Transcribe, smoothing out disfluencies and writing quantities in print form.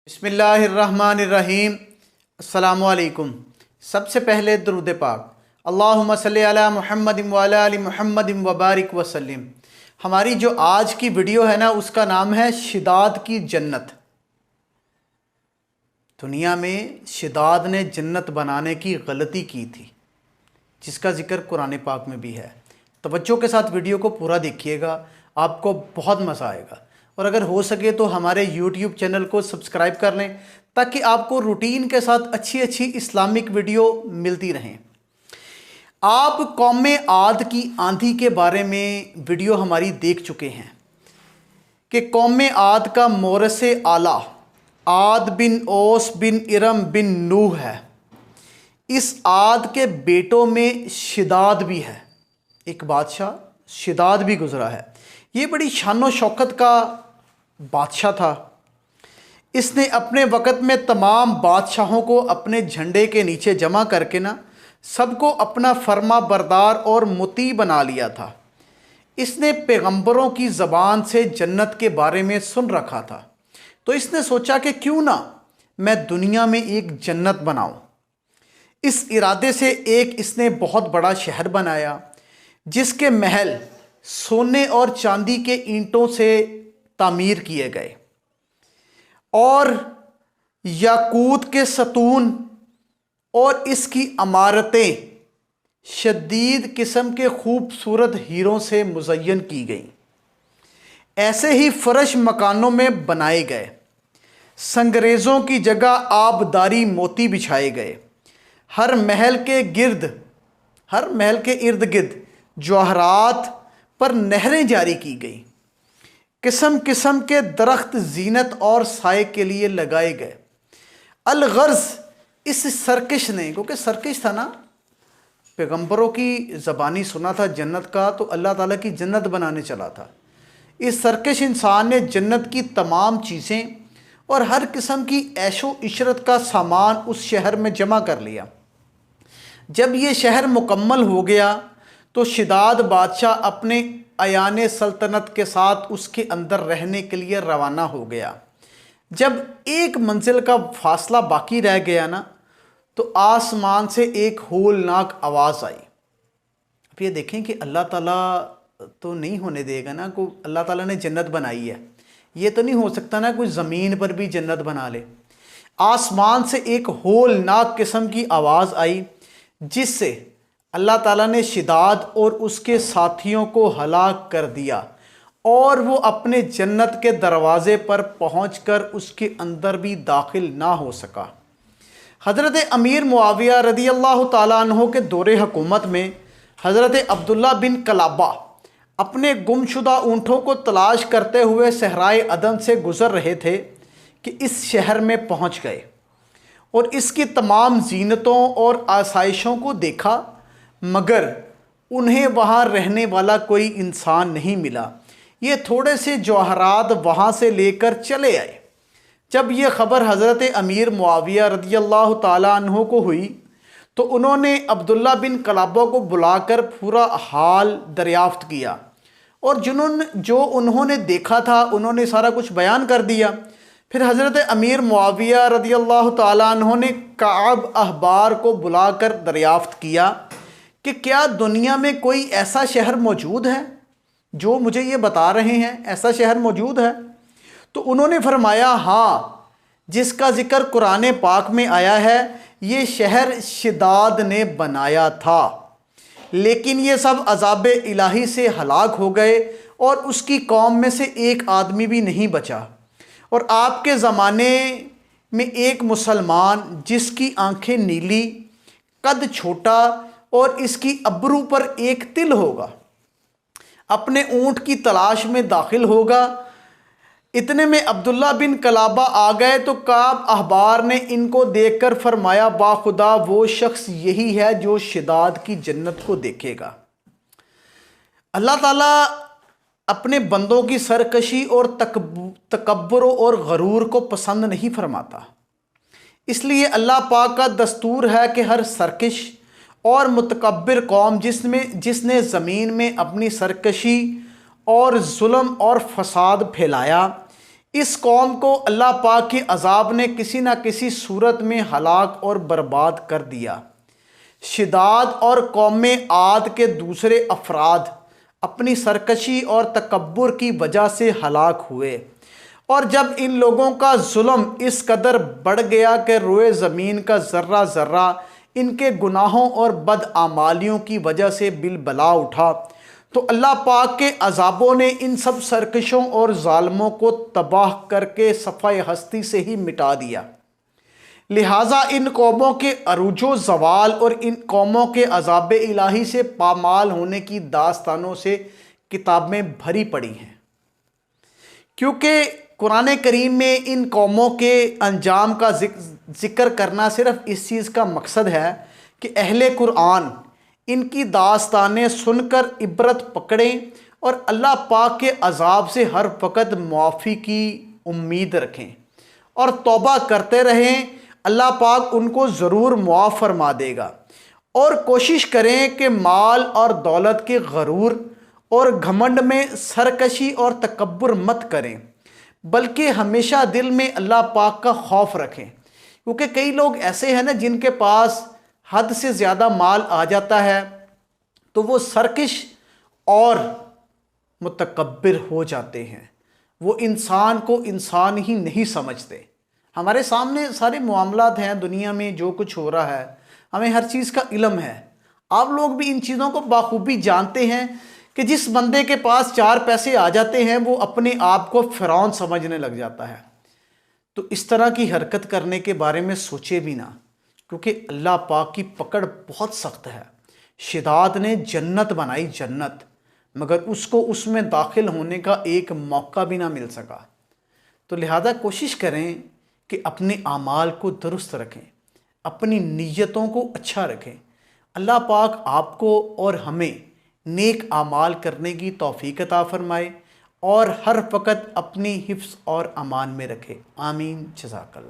بسم اللہ الرحمن الرحیم۔ السلام علیکم۔ سب سے پہلے درود پاک، اللہم صلی علی محمد وعلی آل محمد وبارک وسلم۔ ہماری جو آج کی ویڈیو ہے نا، اس کا نام ہے شداد کی جنت۔ دنیا میں شداد نے جنت بنانے کی غلطی کی تھی، جس کا ذکر قرآن پاک میں بھی ہے۔ توجہ کے ساتھ ویڈیو کو پورا دیکھیے گا، آپ کو بہت مزہ آئے گا، اور اگر ہو سکے تو ہمارے یوٹیوب چینل کو سبسکرائب کر لیں تاکہ آپ کو روٹین کے ساتھ اچھی اسلامک ویڈیو ملتی رہیں۔ آپ قوم عاد کی آندھی کے بارے میں ویڈیو ہماری دیکھ چکے ہیں کہ قوم عاد کا مورث اعلیٰ عاد بن اوس بن ارم بن نوح ہے۔ اس عاد کے بیٹوں میں شداد بھی ہے، ایک بادشاہ شداد بھی گزرا ہے۔ یہ بڑی شان و شوکت کا بادشاہ تھا۔ اس نے اپنے وقت میں تمام بادشاہوں کو اپنے جھنڈے کے نیچے جمع کر کے سب کو اپنا فرما بردار اور مطیع بنا لیا تھا۔ اس نے پیغمبروں کی زبان سے جنت کے بارے میں سن رکھا تھا، تو اس نے سوچا کہ کیوں نہ میں دنیا میں ایک جنت بناؤں۔ اس ارادے سے اس نے بہت بڑا شہر بنایا، جس کے محل سونے اور چاندی کے اینٹوں سے تعمیر کیے گئے، اور یاقوت کے ستون اور اس کی عمارتیں شدید قسم کے خوبصورت ہیروں سے مزین کی گئیں۔ ایسے ہی فرش مکانوں میں بنائے گئے، سنگریزوں کی جگہ آبداری موتی بچھائے گئے۔ ہر محل کے ارد گرد جواہرات پر نہریں جاری کی گئیں۔ قسم قسم کے درخت زینت اور سائے کے لیے لگائے گئے۔ الغرض اس سرکش نے، کیونکہ سرکش تھا نا، پیغمبروں کی زبانی سنا تھا جنت کا، تو اللہ تعالیٰ کی جنت بنانے چلا تھا۔ اس سرکش انسان نے جنت کی تمام چیزیں اور ہر قسم کی عیش و عشرت کا سامان اس شہر میں جمع کر لیا۔ جب یہ شہر مکمل ہو گیا تو شداد بادشاہ اپنے ایان سلطنت کے ساتھ اس کے اندر رہنے کے لیے روانہ ہو گیا۔ جب ایک منزل کا فاصلہ باقی رہ گیا تو آسمان سے ایک ہولناک آواز آئی۔ اب یہ دیکھیں کہ اللہ تعالیٰ تو نہیں ہونے دے گا نا، کوئی اللہ تعالیٰ نے جنت بنائی ہے، یہ تو نہیں ہو سکتا نا کوئی زمین پر بھی جنت بنا لے۔ آسمان سے ایک ہولناک قسم کی آواز آئی، جس سے اللہ تعالیٰ نے شداد اور اس کے ساتھیوں کو ہلاک کر دیا، اور وہ اپنے جنت کے دروازے پر پہنچ کر اس کے اندر بھی داخل نہ ہو سکا۔ حضرت امیر معاویہ رضی اللہ تعالیٰ عنہ کے دور حکومت میں حضرت عبداللہ بن کلابہ اپنے گمشدہ اونٹوں کو تلاش کرتے ہوئے صحرائے عدن سے گزر رہے تھے کہ اس شہر میں پہنچ گئے، اور اس کی تمام زینتوں اور آسائشوں کو دیکھا، مگر انہیں وہاں رہنے والا کوئی انسان نہیں ملا۔ یہ تھوڑے سے جواہرات وہاں سے لے کر چلے آئے۔ جب یہ خبر حضرت امیر معاویہ رضی اللہ تعالیٰ عنہ کو ہوئی تو انہوں نے عبداللہ بن کلابہ کو بلا کر پورا حال دریافت کیا، اور جو انہوں نے دیکھا تھا انہوں نے سارا کچھ بیان کر دیا۔ پھر حضرت امیر معاویہ رضی اللہ تعالیٰ عنہ نے کعب احبار کو بلا کر دریافت کیا کہ کیا دنیا میں کوئی ایسا شہر موجود ہے جو مجھے یہ بتا رہے ہیں ایسا شہر موجود ہے؟ تو انہوں نے فرمایا ہاں، جس کا ذکر قرآن پاک میں آیا ہے، یہ شہر شداد نے بنایا تھا، لیکن یہ سب عذاب الہی سے ہلاک ہو گئے، اور اس کی قوم میں سے ایک آدمی بھی نہیں بچا۔ اور آپ کے زمانے میں ایک مسلمان جس کی آنکھیں نیلی، قد چھوٹا اور اس کی ابرو پر ایک تل ہوگا، اپنے اونٹ کی تلاش میں داخل ہوگا۔ اتنے میں عبداللہ بن کلابہ آ گئے تو کعب احبار نے ان کو دیکھ کر فرمایا باخدا وہ شخص یہی ہے جو شداد کی جنت کو دیکھے گا۔ اللہ تعالیٰ اپنے بندوں کی سرکشی اور تکبر اور غرور کو پسند نہیں فرماتا، اس لیے اللہ پاک کا دستور ہے کہ ہر سرکش اور متکبر قوم جس نے زمین میں اپنی سرکشی اور ظلم اور فساد پھیلایا، اس قوم کو اللہ پاک کے عذاب نے کسی نہ کسی صورت میں ہلاک اور برباد کر دیا۔ شداد اور قوم عاد کے دوسرے افراد اپنی سرکشی اور تکبر کی وجہ سے ہلاک ہوئے، اور جب ان لوگوں کا ظلم اس قدر بڑھ گیا کہ روئے زمین کا ذرہ ذرہ ان کے گناہوں اور بدعمالیوں کی وجہ سے بالبلا اٹھا، تو اللہ پاک کے عذابوں نے ان سب سرکشوں اور ظالموں کو تباہ کر کے صفحہ ہستی سے ہی مٹا دیا۔ لہٰذا ان قوموں کے عروج و زوال اور ان قوموں کے عذاب الہی سے پامال ہونے کی داستانوں سے کتابیں بھری پڑی ہیں، کیونکہ قرآن کریم میں ان قوموں کے انجام کا ذکر کرنا صرف اس چیز کا مقصد ہے کہ اہل قرآن ان کی داستانیں سن کر عبرت پکڑیں اور اللہ پاک کے عذاب سے ہر وقت معافی کی امید رکھیں اور توبہ کرتے رہیں۔ اللہ پاک ان کو ضرور معاف فرما دے گا، اور کوشش کریں کہ مال اور دولت کے غرور اور گھمنڈ میں سرکشی اور تکبر مت کریں، بلکہ ہمیشہ دل میں اللہ پاک کا خوف رکھیں، کیونکہ کئی لوگ ایسے ہیں نا جن کے پاس حد سے زیادہ مال آ جاتا ہے تو وہ سرکش اور متکبر ہو جاتے ہیں، وہ انسان کو انسان ہی نہیں سمجھتے۔ ہمارے سامنے سارے معاملات ہیں، دنیا میں جو کچھ ہو رہا ہے ہمیں ہر چیز کا علم ہے، آپ لوگ بھی ان چیزوں کو بخوبی جانتے ہیں کہ جس بندے کے پاس 4 پیسے آ جاتے ہیں وہ اپنے آپ کو فرعون سمجھنے لگ جاتا ہے۔ تو اس طرح کی حرکت کرنے کے بارے میں سوچے بھی نہ، کیونکہ اللہ پاک کی پکڑ بہت سخت ہے۔ شداد نے جنت بنائی، جنت، مگر اس کو اس میں داخل ہونے کا ایک موقع بھی نہ مل سکا۔ تو لہذا کوشش کریں کہ اپنے اعمال کو درست رکھیں، اپنی نیتوں کو اچھا رکھیں۔ اللہ پاک آپ کو اور ہمیں نیک اعمال کرنے کی توفیق عطا فرمائے اور ہر وقت اپنی حفظ اور امان میں رکھے۔ آمین، جزاک اللہ۔